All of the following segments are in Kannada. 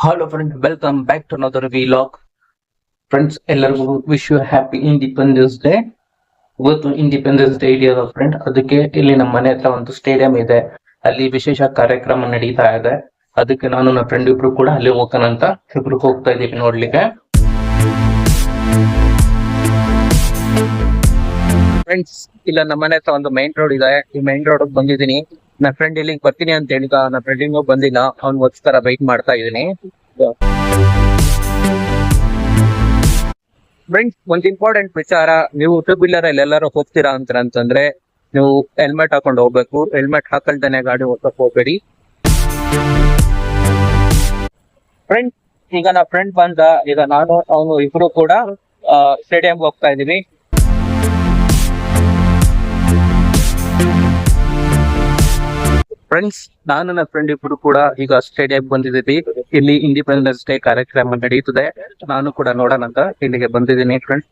Hello friend, welcome back to another vlog. Friends, ಎಲ್ಲರಿಗೂ wish you happy Independence Day. ಇವತ್ತು ಇಂಡಿಪೆಂಡೆನ್ಸ್ ಡೇ ಇದೆಯಲ್ಲ ಫ್ರೆಂಡ್, ಅದಕ್ಕೆ ಇಲ್ಲಿ ನಮ್ಮ ಮನೆ ಹತ್ರ ಒಂದು ಸ್ಟೇಡಿಯಂ ಇದೆ. ಅಲ್ಲಿ ವಿಶೇಷ ಕಾರ್ಯಕ್ರಮ ನಡೀತಾ ಇದೆ. ಅದಕ್ಕೆ ನಾನು ನನ್ನ ಫ್ರೆಂಡ್ ಇಬ್ರು ಕೂಡ ಅಲ್ಲಿ ಹೋಗೋಣ ಅಂತ ಇಬ್ರು ಹೋಗ್ತಾ ಇದೀವಿ ನೋಡ್ಲಿಕ್ಕೆ. ಫ್ರೆಂಡ್ಸ್, ಇಲ್ಲ ನಮ್ಮ ಮನೆ ಹತ್ರ ಒಂದು ಮೈನ್ ರೋಡ್ ಇದೆ. ಈ ಮೈನ್ ರೋಡ್ ಬಂದಿದ್ದೀನಿ. ನನ್ನ ಫ್ರೆಂಡ್ ಇಲ್ಲಿಗೆ ಬರ್ತೀನಿ ಅಂತ ಹೇಳಿದ. ನನ್ನ ಫ್ರೆಂಡ್ ಇನ್ನೂ ಬಂದಿಲ್ಲ. ಅವ್ನಿಗೋಸ್ಕರ ವೆಯ್ಟ್ ಮಾಡ್ತಾ ಇದ್ದೀನಿ. ಫ್ರೆಂಡ್ಸ್, ಒಂದು ಇಂಪಾರ್ಟೆಂಟ್ ವಿಚಾರ, ನೀವು ಟೂ ವೀಲರ್ ಅಲ್ಲಿ ಎಲ್ಲರೂ ಹೋಗ್ತೀರಾ ಅಂತಂದ್ರೆ ನೀವು ಹೆಲ್ಮೆಟ್ ಹಾಕೊಂಡು ಹೋಗ್ಬೇಕು. ಹೆಲ್ಮೆಟ್ ಹಾಕಲ್ದೇನೆ ಗಾಡಿ ಓಡಿಸಕ್ ಹೋಗ್ಬೇಡಿ. ಫ್ರೆಂಡ್ಸ್, ಈಗ ನಾ ಫ್ರೆಂಡ್ ಬಂದ. ಈಗ ನಾನು ಅವನು ಇಬ್ರು ಕೂಡ ಸ್ಟೇಡಿಯಂಗೆ ಹೋಗ್ತಾ ಇದೀವಿ. ಫ್ರೆಂಡ್ಸ್, ನಾನು ನನ್ನ ಫ್ರೆಂಡ್ ಇಬ್ರು ಕೂಡ ಈಗ ಸ್ಟೇಡಿಯಂ ಬಂದಿದ್ದೀವಿ. ಇಲ್ಲಿ ಇಂಡಿಪೆಂಡೆನ್ಸ್ ಡೇ ಕಾರ್ಯಕ್ರಮ ನಡೀತಿದೆ. ನಾನು ಕೂಡ ನೋಡೋಣ ಅಂತ ಇಲ್ಲಿಗೆ ಬಂದಿದ್ದೀನಿ ಫ್ರೆಂಡ್ಸ್.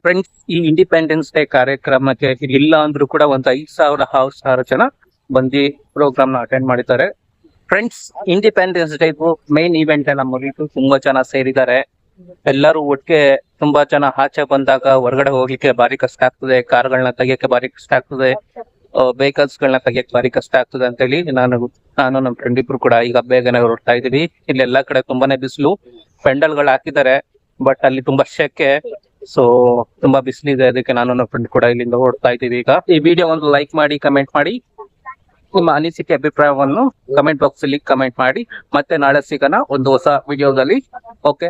ಫ್ರೆಂಡ್ಸ್, ಈ ಇಂಡಿಪೆಂಡೆನ್ಸ್ ಡೇ ಕಾರ್ಯಕ್ರಮಕ್ಕೆ ಇಲ್ಲ ಅಂದ್ರೂ ಕೂಡ ಒಂದು 5,000 ಜನ ಬಂದು ಪ್ರೋಗ್ರಾಮ್ ನ ಅಟೆಂಡ್ ಮಾಡಿದ್ದಾರೆ. Friends, independence day main event ಎಲ್ಲ ಮುಗಿತು. ತುಂಬಾ ಜನ ಸೇರಿದ್ದಾರೆ. ಎಲ್ಲರೂ ಒಟ್ಟಿಗೆ ತುಂಬಾ ಜನ ಆಚೆ ಬಂದಾಗ ಹೊರಗಡೆ ಹೋಗ್ಲಿಕ್ಕೆ ಭಾರಿ ಕಷ್ಟ ಆಗ್ತದೆ. ಕಾರ್ಗಳನ್ನ ತೆಗಿಯಕ್ಕೆ ಭಾರಿ ಕಷ್ಟ ಆಗ್ತದೆ. ವೆಹಿಕಲ್ಸ್ ಗಳನ್ನ ತೆಗಿಯಕ್ಕೆ ಭಾರಿ ಕಷ್ಟ ಆಗ್ತದೆ ಅಂತ ಹೇಳಿ ನಾನು ನಮ್ಮ ಫ್ರೆಂಡ್ ಇಬ್ರು ಕೂಡ ಈಗ ಬೇಗನೆ ಹೊರಡ್ತಾ ಇದೀವಿ. ಇಲ್ಲಿ ಎಲ್ಲಾ ಕಡೆ ತುಂಬಾನೇ ಬಿಸಿಲು. ಪೆಂಡಲ್ ಗಳು ಹಾಕಿದ್ದಾರೆ, ಬಟ್ ಅಲ್ಲಿ ತುಂಬಾ ಶೆಕೆ. ಸೊ ತುಂಬಾ ಬಿಸಿಲಿದೆ. ಅದಕ್ಕೆ ನಾನು ನನ್ನ ಫ್ರೆಂಡ್ ಕೂಡ ಇಲ್ಲಿಂದ ಹೊರಡ್ತಾ ಇದ್ದೀವಿ. ಈಗ ಈ ವಿಡಿಯೋ ಒಂದು ಲೈಕ್ ಮಾಡಿ, ಕಮೆಂಟ್ ಮಾಡಿ. ನಿಮ್ಮ ಅನಿಸಿಕೆ ಅಭಿಪ್ರಾಯವನ್ನು ಕಮೆಂಟ್ ಬಾಕ್ಸ್ ಅಲ್ಲಿ ಕಮೆಂಟ್ ಮಾಡಿ. ಮತ್ತೆ ನಾಳೆ ಸಿಗೋಣ ಒಂದು ಹೊಸ ವಿಡಿಯೋದಲ್ಲಿ. ಓಕೆ.